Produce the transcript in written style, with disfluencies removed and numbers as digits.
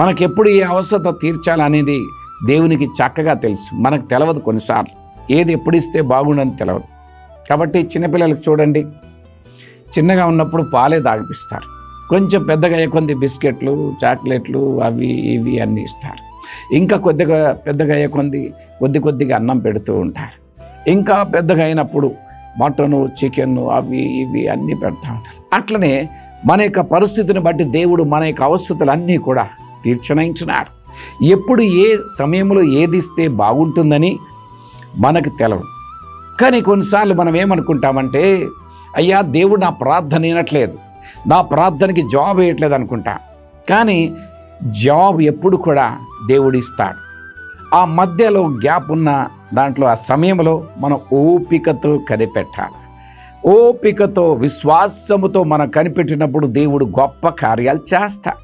మనకెప్పుడు ఏ అవసరత తీర్చాలనేది దేవునికి చక్కగా తెలుసు. మనకు తెలవదు కొన్నిసార్లు, ఏది ఎప్పుడు ఇస్తే బాగుండని తెలవదు. కాబట్టి చిన్నపిల్లలకు చూడండి, చిన్నగా ఉన్నప్పుడు పాలే తాగిపిస్తారు. కొంచెం పెద్దగా అయ్యే కొద్ది బిస్కెట్లు, చాక్లెట్లు, అవి ఇవి అన్నీ ఇస్తారు. ఇంకా పెద్దగా అయ్యే కొద్దిగా అన్నం పెడుతూ ఉంటారు. ఇంకా పెద్దగా అయినప్పుడు మటను, చికెన్, అవి ఇవి అన్నీ పెడతా ఉంటారు. అట్లనే మన యొక్క పరిస్థితిని బట్టి దేవుడు మన యొక్క అవసరతలన్నీ కూడా తీర్చనయించున్నాడు. ఎప్పుడు ఏ సమయంలో ఏది ఇస్తే బాగుంటుందని మనకు తెలవదు. కానీ కొన్నిసార్లు మనం ఏమనుకుంటామంటే, అయ్యా దేవుడు నా ప్రార్థన వినట్లేదు, నా ప్రార్థనకి జాబ్ వేయట్లేదు అనుకుంటా. కానీ జాబ్ ఎప్పుడు కూడా దేవుడు ఇస్తాడు. ఆ మధ్యలో గ్యాప్ ఉన్న దాంట్లో, ఆ సమయంలో మనం ఓపికతో కనిపెట్టాలి. ఓపికతో విశ్వాసముతో మనం కనిపెట్టినప్పుడు దేవుడు గొప్ప కార్యాలు చేస్తాడు.